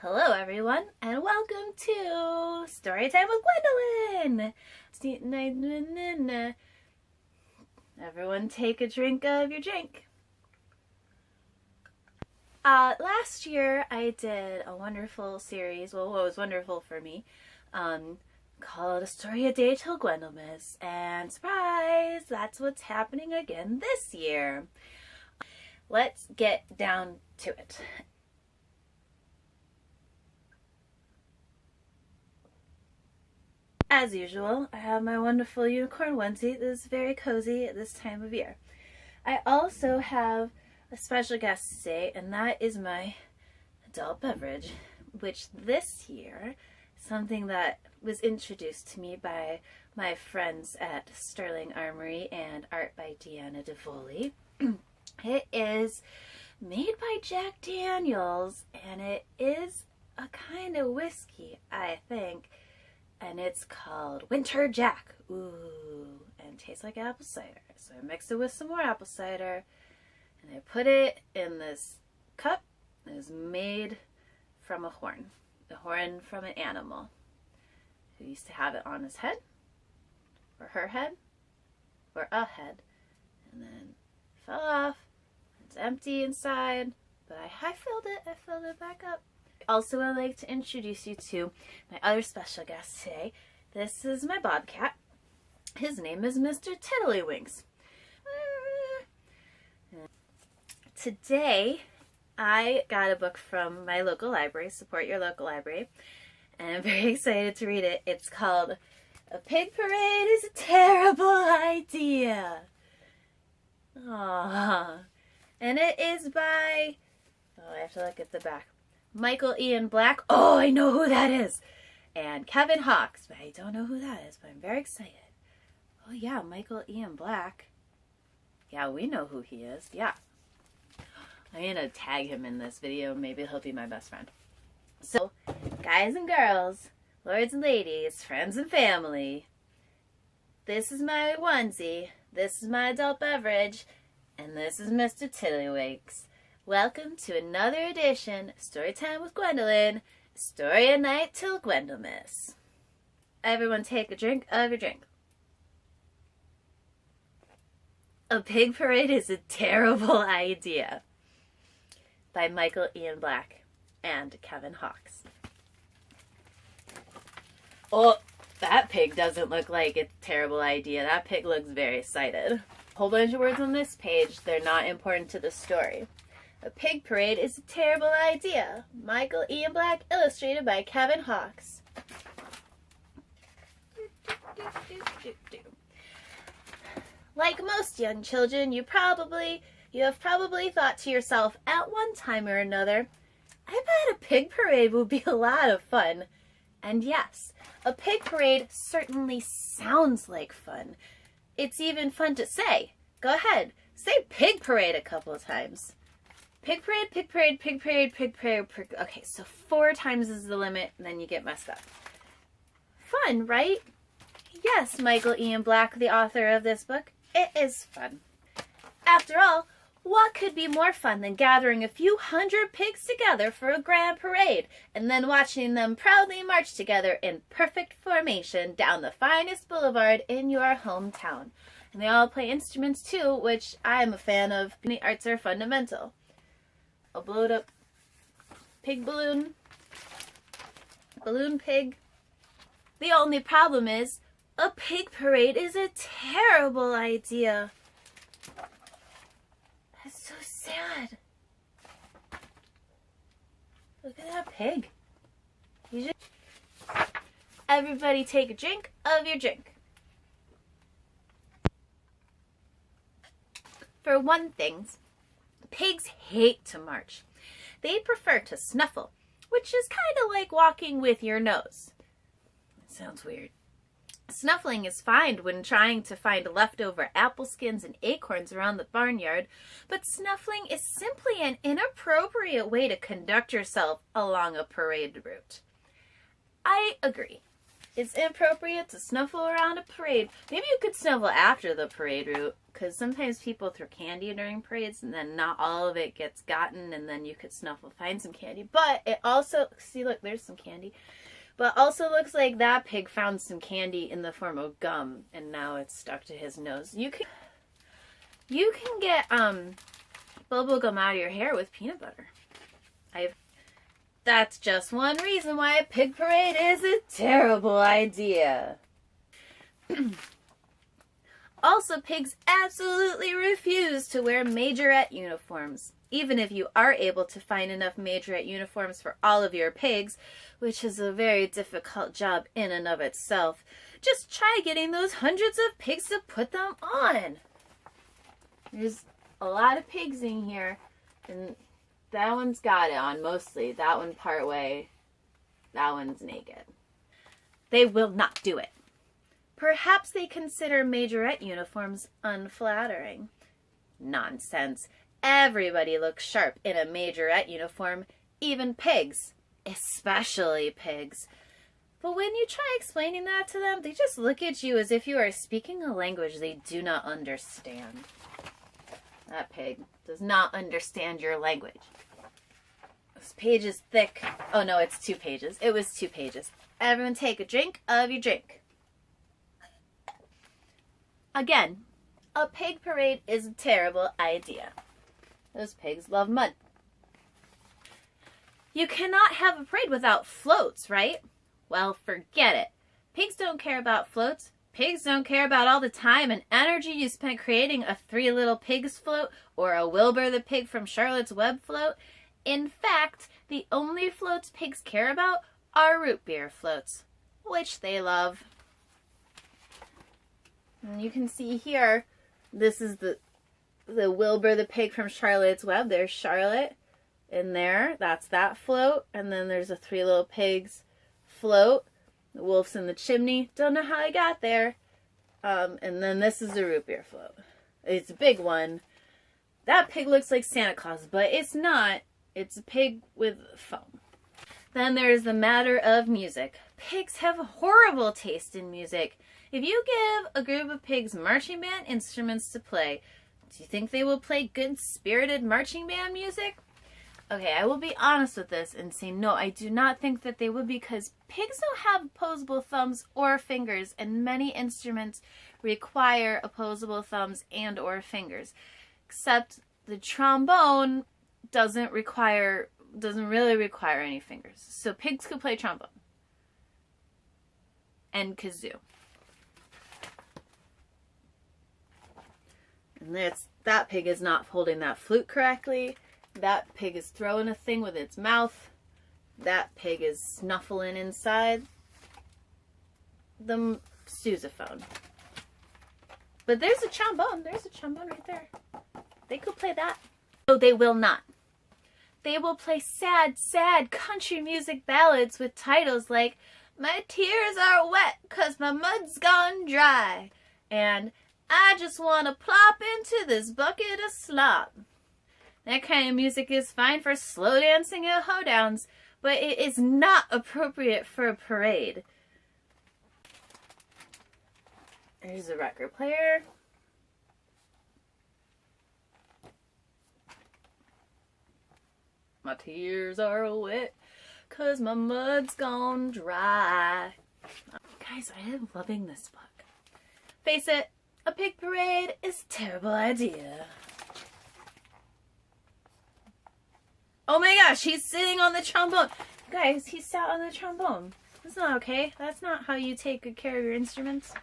Hello everyone, and welcome to Storytime with Gwendolyn! Everyone take a drink of your drink. Last year I did a wonderful series, well, what was wonderful for me, called A Story a Day Til Gwendylmas, and surprise, that's what's happening again this year. Let's get down to it. As usual, I have my wonderful unicorn onesie that is very cozy at this time of year. I also have a special guest today, and that is my adult beverage, which this year is something that was introduced to me by my friends at Sterling Armory and art by Deanna DeVoli. It is made by Jack Daniels, and it is a kind of whiskey, I think. And it's called Winter Jack. Ooh, and tastes like apple cider. So I mixed it with some more apple cider, and I put it in this cup that is made from a horn from an animal who used to have it on his head, or her head, or a head, and then fell off. It's empty inside, but I filled it back up. Also, I'd like to introduce you to my other special guest today. This is my bobcat. His name is Mr. Tiddlywinks. Today, I got a book from my local library, support your local library, and I'm very excited to read it. It's called A Pig Parade is a Terrible Idea. Aww. And it is by, I have to look at the back. Michael Ian Black. Oh, I know who that is. And Kevin Hawks, but I don't know who that is, but I'm very excited. Oh yeah, Michael Ian Black. Yeah, we know who he is. Yeah. I'm going to tag him in this video. Maybe he'll be my best friend. So, guys and girls, lords and ladies, friends and family, this is my onesie, this is my adult beverage, and this is Mr. Tiddlywinks. Welcome to another edition of Storytime with Gwendolyn, Story a Night Til Gwendylmas. Everyone take a drink of your drink. A Pig Parade is a Terrible Idea by Michael Ian Black and Kevin Hawks. Oh, that pig doesn't look like it's a terrible idea. That pig looks very excited. A whole bunch of words on this page. They're not important to the story. A Pig Parade is a Terrible Idea. Michael Ian Black, illustrated by Kevin Hawks. Like most young children, you have probably thought to yourself at one time or another, I bet a pig parade would be a lot of fun. And yes, a pig parade certainly sounds like fun. It's even fun to say. Go ahead, say pig parade a couple of times. Pig parade, pig parade, pig parade, pig parade, pig. Okay, so 4 times is the limit, and then you get messed up. Fun, right? Yes, Michael Ian Black, the author of this book, it is fun. After all, what could be more fun than gathering a few hundred pigs together for a grand parade, and then watching them proudly march together in perfect formation down the finest boulevard in your hometown. And they all play instruments too, which I'm a fan of. The arts are fundamental. A blowed up pig balloon pig. The only problem is, a pig parade is a terrible idea. That's so sad. Look at that pig. Everybody take a drink of your drink. For one thing, pigs hate to march. They prefer to snuffle, which is kind of like walking with your nose. It sounds weird. Snuffling is fine when trying to find leftover apple skins and acorns around the barnyard, but snuffling is simply an inappropriate way to conduct yourself along a parade route. I agree. It's inappropriate to snuffle around a parade. Maybe you could snuffle after the parade route, because sometimes people throw candy during parades and then not all of it gets gotten, and then you could snuffle, find some candy. But it also, see, look, there's some candy. But also looks like that pig found some candy in the form of gum, and now it's stuck to his nose. You can get bubble gum out of your hair with peanut butter. That's just one reason why a pig parade is a terrible idea. Also, pigs absolutely refuse to wear majorette uniforms. Even if you are able to find enough majorette uniforms for all of your pigs, which is a very difficult job in and of itself, just try getting those hundreds of pigs to put them on. There's a lot of pigs in here, and that one's got it on mostly. That one part way. That one's naked. They will not do it. Perhaps they consider majorette uniforms unflattering. Nonsense. Everybody looks sharp in a majorette uniform, even pigs, especially pigs. But when you try explaining that to them, they just look at you as if you are speaking a language they do not understand. That pig does not understand your language. This page is thick. Oh no, it's 2 pages. It was 2 pages. Everyone take a drink of your drink. Again, a pig parade is a terrible idea. Those pigs love mud. You cannot have a parade without floats, right? Well, forget it. Pigs don't care about floats. Pigs don't care about all the time and energy you spent creating a 3 Little Pigs float or a Wilbur the Pig from Charlotte's Web float. In fact, the only floats pigs care about are root beer floats, which they love. And you can see here, this is the Wilbur the Pig from Charlotte's Web. There's Charlotte in there. That's that float. And then there's a 3 Little Pigs float. The wolf's in the chimney. Don't know how I got there. And then this is the root beer float. It's a big one. That pig looks like Santa Claus, but it's not. It's a pig with foam. Then there's the matter of music. Pigs have horrible taste in music. If you give a group of pigs marching band instruments to play, do you think they will play good-spirited marching band music? Okay, I will be honest with this and say no, I do not think that they would, because pigs don't have opposable thumbs or fingers, and many instruments require opposable thumbs and or fingers. Except the trombone doesn't really require any fingers. So pigs could play trombone. And kazoo. And that pig is not holding that flute correctly. That pig is throwing a thing with its mouth. That pig is snuffling inside the sousaphone. But there's a trombone. There's a trombone right there. They could play that. No, they will not. They will play sad, sad country music ballads with titles like "My Tears Are Wet 'Cause My Mud's Gone Dry" and "I Just Want to Plop Into This Bucket of Slop." That kind of music is fine for slow dancing at hoedowns, but it is not appropriate for a parade. There's a record player. My tears are wet 'cause my mud's gone dry. Guys, I am loving this book. Face it, a pig parade is a terrible idea. Oh my gosh, he's sitting on the trombone. Guys, he sat on the trombone. That's not okay. That's not how you take good care of your instruments.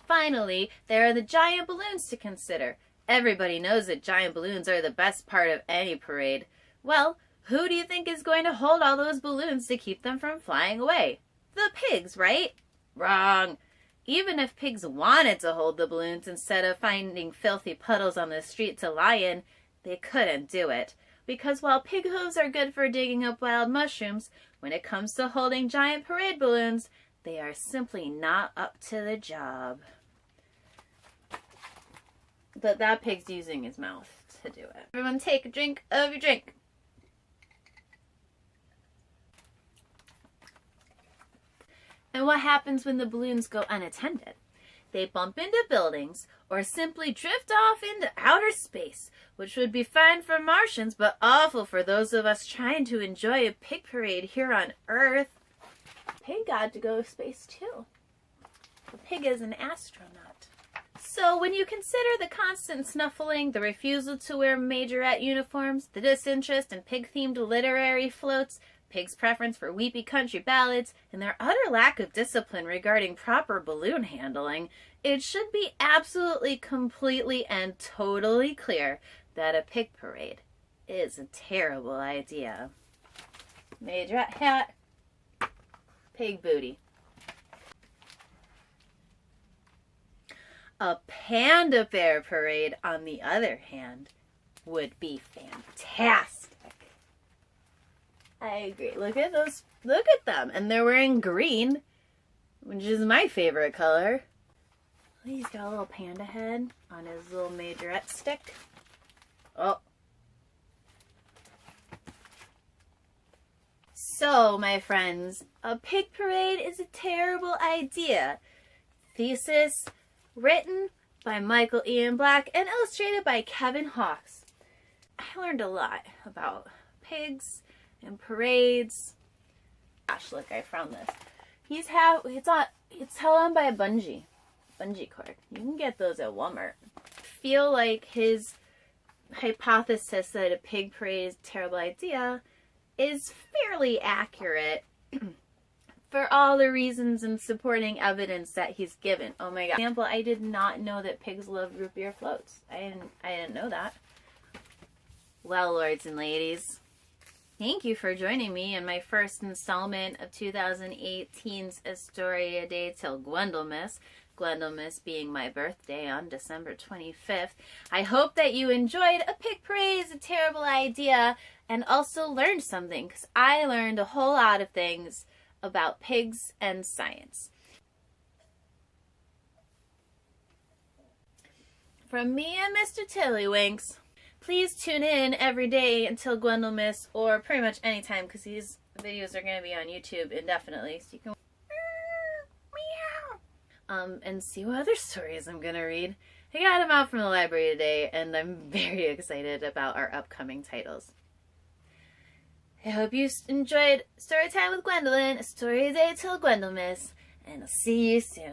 Finally, there are the giant balloons to consider. Everybody knows that giant balloons are the best part of any parade. Well, who do you think is going to hold all those balloons to keep them from flying away? The pigs, right? Wrong. Even if pigs wanted to hold the balloons instead of finding filthy puddles on the street to lie in, they couldn't do it. Because while pig hooves are good for digging up wild mushrooms, when it comes to holding giant parade balloons, they are simply not up to the job. But that pig's using his mouth to do it. Everyone take a drink of your drink. And what happens when the balloons go unattended? They bump into buildings or simply drift off into outer space, which would be fine for Martians but awful for those of us trying to enjoy a pig parade here on Earth. Pig got to go to space too. The pig is an astronaut. So when you consider the constant snuffling, the refusal to wear majorette uniforms, the disinterest in pig-themed literary floats, pigs' preference for weepy country ballads, and their utter lack of discipline regarding proper balloon handling, it should be absolutely, completely, and totally clear that a pig parade is a terrible idea. Majorette hat, pig booty. A panda bear parade, on the other hand, would be fantastic. I agree. Look at those. Look at them. And they're wearing green, which is my favorite color. He's got a little panda head on his little majorette stick. Oh. So, my friends, a pig parade is a terrible idea. Thesis written by Michael Ian Black and illustrated by Kevin Hawkes. I learned a lot about pigs and parades. Gosh, look, I found this. It's held on by a bungee cord. You can get those at Walmart. I feel like his hypothesis that a pig parade is a terrible idea is fairly accurate for all the reasons and supporting evidence that he's given. Oh my god. For example, I did not know that pigs love root beer floats. I didn't know that. Well, lords and ladies, thank you for joining me in my first installment of 2018's A Story a Day Till Gwendylmas. Gwendolynmas being my birthday on December 25th. I hope that you enjoyed A Pig Parade is a Terrible Idea and also learned something, because I learned a whole lot of things about pigs and science. From me and Mr. Tiddlywinks, please tune in every day until Gwendolynmas, or pretty much anytime, because these videos are going to be on YouTube indefinitely, so you can and see what other stories I'm going to read. I got them out from the library today, and I'm very excited about our upcoming titles. I hope you enjoyed Storytime with Gwendolyn, A Story a Day Till Gwendolynmas, and I'll see you soon.